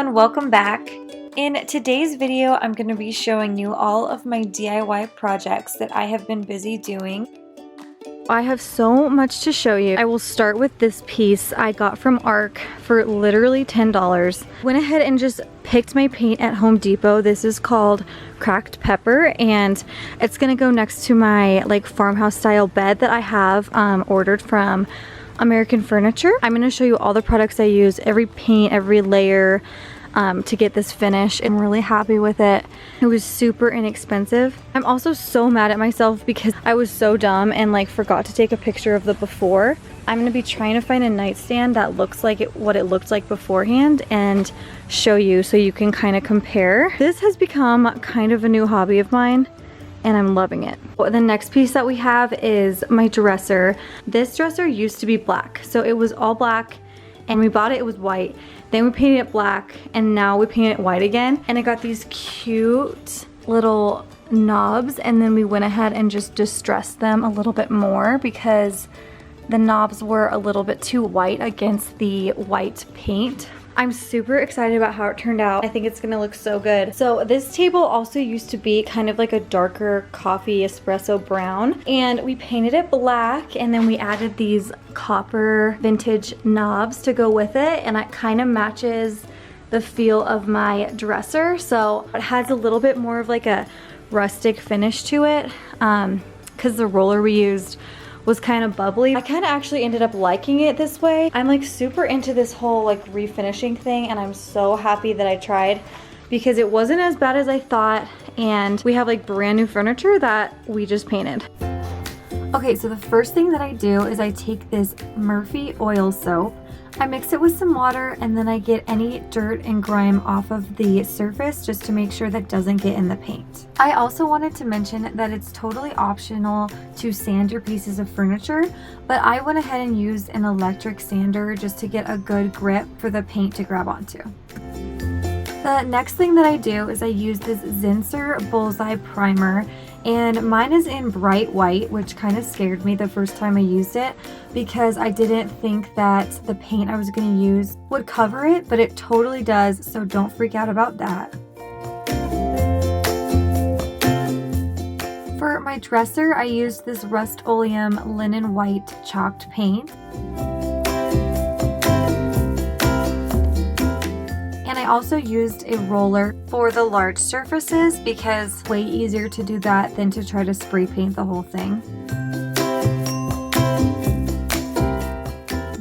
everyone, welcome back. In today's video, I'm going to be showing you all of my DIY projects that I have been busy doing. I have so much to show you. I will start with this piece I got from ARC for literally $10. Went ahead and just picked my paint at Home Depot. This is called Cracked Pepper, and it's gonna go next to my like farmhouse style bed that I have ordered from American Furniture. I'm gonna show you all the products I use, every paint, every layer, to get this finish. I'm really happy with it. It was super inexpensive. I'm also so mad at myself because I was so dumb and like forgot to take a picture of the before. I'm gonna be trying to find a nightstand that looks like what it looked like beforehand and show you so you can kind of compare. This has become kind of a new hobby of mine and I'm loving it. The next piece that we have is my dresser. This dresser used to be black, so it was all black, and we bought it, it was white. Then we painted it black, and now we painted it white again. And it got these cute little knobs, and then we went ahead and just distressed them a little bit more because the knobs were a little bit too white against the white paint. I'm super excited about how it turned out. I think it's gonna look so good. So this table also used to be kind of like a darker coffee espresso brown, and we painted it black, and then we added these copper vintage knobs to go with it, and it kind of matches the feel of my dresser. So it has a little bit more of like a rustic finish to it because the roller we used was kind of bubbly. I kind of actually ended up liking it this way. I'm like super into this whole like refinishing thing, and I'm so happy that I tried because it wasn't as bad as I thought, and we have like brand new furniture that we just painted. Okay, so the first thing that I do is I take this Murphy oil soap, I mix it with some water, and then I get any dirt and grime off of the surface just to make sure that doesn't get in the paint. I also wanted to mention that it's totally optional to sand your pieces of furniture, but I went ahead and used an electric sander just to get a good grip for the paint to grab onto. The next thing that I do is I use this Zinsser Bulls Eye primer, and mine is in bright white, which kind of scared me the first time I used it because I didn't think that the paint I was going to use would cover it, but it totally does, so don't freak out about that. For my dresser, I used this Rust-Oleum linen white chalked paint. And I also used a roller for the large surfaces because it's way easier to do that than to try to spray paint the whole thing.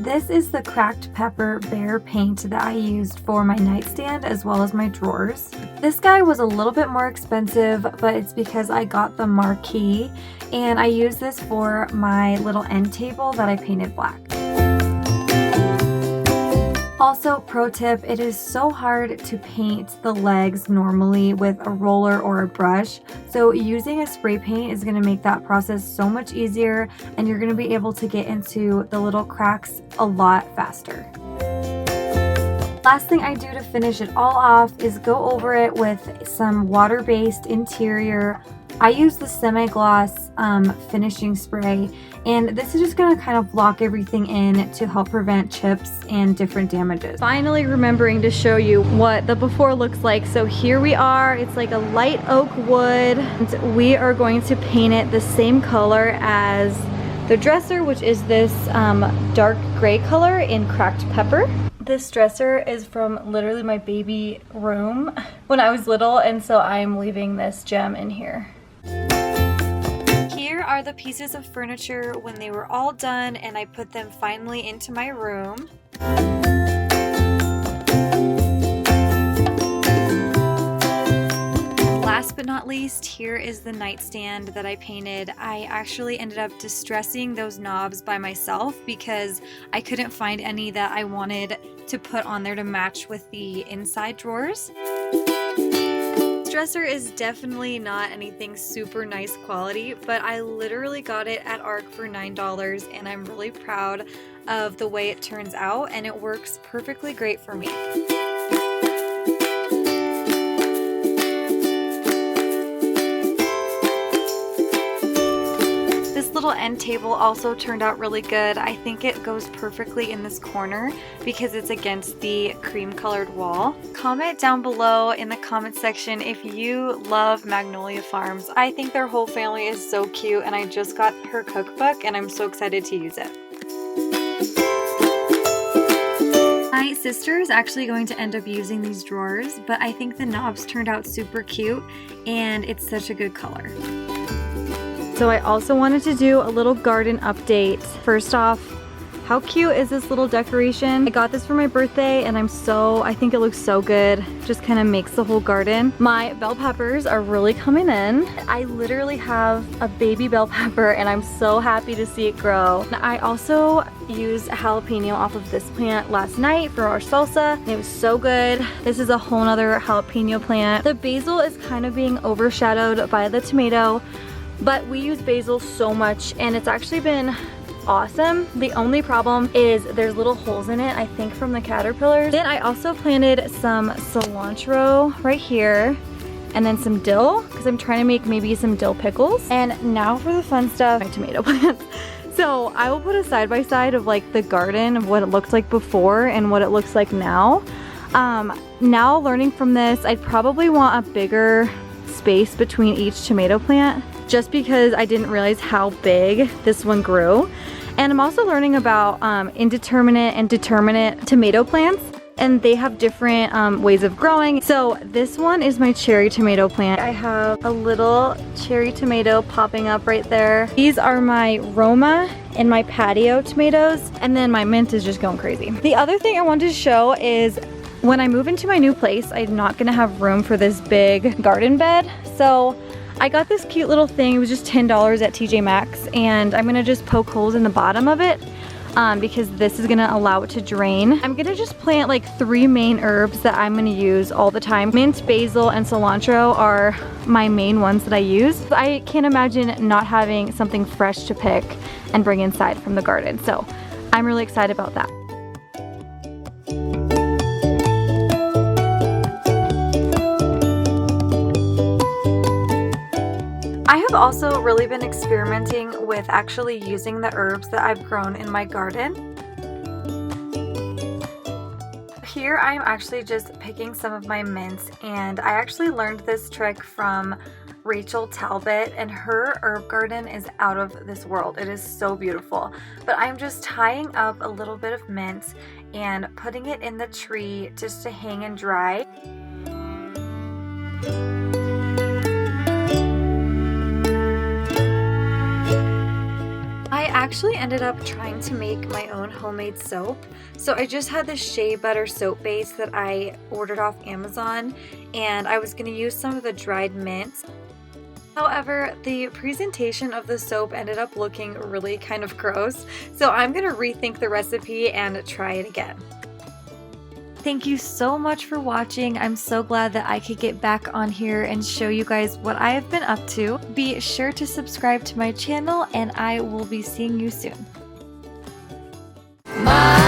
This is the Cracked Pepper Behr paint that I used for my nightstand as well as my drawers. This guy was a little bit more expensive, but it's because I got the Marquee, and I used this for my little end table that I painted black. Also, pro tip, it is so hard to paint the legs normally with a roller or a brush, so using a spray paint is going to make that process so much easier, and you're going to be able to get into the little cracks a lot faster. Last thing I do to finish it all off is go over it with some water-based interior. I use the semi-gloss finishing spray, and this is just going to kind of lock everything in to help prevent chips and different damages. Finally remembering to show you what the before looks like. So here we are, it's like a light oak wood, and we are going to paint it the same color as the dresser, which is this dark gray color in Cracked Pepper. This dresser is from literally my baby room when I was little, and so I'm leaving this gem in here. Here are the pieces of furniture when they were all done and I put them finally into my room. Last but not least, here is the nightstand that I painted. I actually ended up distressing those knobs by myself because I couldn't find any that I wanted to put on there to match with the inside drawers. This dresser is definitely not anything super nice quality, but I literally got it at ARC for $9, and I'm really proud of the way it turns out, and it works perfectly great for me. This little end table also turned out really good. I think it goes perfectly in this corner because it's against the cream colored wall. Comment down below in the comment section if you love Magnolia Farms. I think their whole family is so cute, and I just got her cookbook and I'm so excited to use it. My sister is actually going to end up using these drawers, but I think the knobs turned out super cute and it's such a good color. So I also wanted to do a little garden update. First off, how cute is this little decoration? I got this for my birthday and I think it looks so good. Just kind of makes the whole garden. My bell peppers are really coming in. I literally have a baby bell pepper and I'm so happy to see it grow. I also used a jalapeno off of this plant last night for our salsa and it was so good. This is a whole nother jalapeno plant. The basil is kind of being overshadowed by the tomato, but we use basil so much and it's actually been awesome. The only problem is there's little holes in it, I think from the caterpillars. Then I also planted some cilantro right here and then some dill because I'm trying to make maybe some dill pickles. And now for the fun stuff, my tomato plants. So I will put a side by side of like the garden of what it looked like before and what it looks like now. Now learning from this, I'd probably want a bigger space between each tomato plant just because I didn't realize how big this one grew. And I'm also learning about indeterminate and determinate tomato plants, and they have different ways of growing. So this one is my cherry tomato plant. I have a little cherry tomato popping up right there. These are my Roma and my patio tomatoes, and then my mint is just going crazy. The other thing I wanted to show is when I move into my new place, I'm not gonna have room for this big garden bed. So I got this cute little thing. It was just $10 at TJ Maxx, and I'm gonna just poke holes in the bottom of it because this is gonna allow it to drain. I'm gonna just plant like 3 main herbs that I'm gonna use all the time. Mint, basil, and cilantro are my main ones that I use. I can't imagine not having something fresh to pick and bring inside from the garden. So I'm really excited about that. I have also really been experimenting with actually using the herbs that I've grown in my garden. Here I'm actually just picking some of my mints, and I actually learned this trick from Rachel Talbot, and her herb garden is out of this world. It is so beautiful. But I'm just tying up a little bit of mint and putting it in the tree just to hang and dry. I actually ended up trying to make my own homemade soap. So I just had this shea butter soap base that I ordered off Amazon, and I was going to use some of the dried mint. However, the presentation of the soap ended up looking really kind of gross, so I'm going to rethink the recipe and try it again. Thank you so much for watching. I'm so glad that I could get back on here and show you guys what I have been up to. Be sure to subscribe to my channel, and I will be seeing you soon. Bye.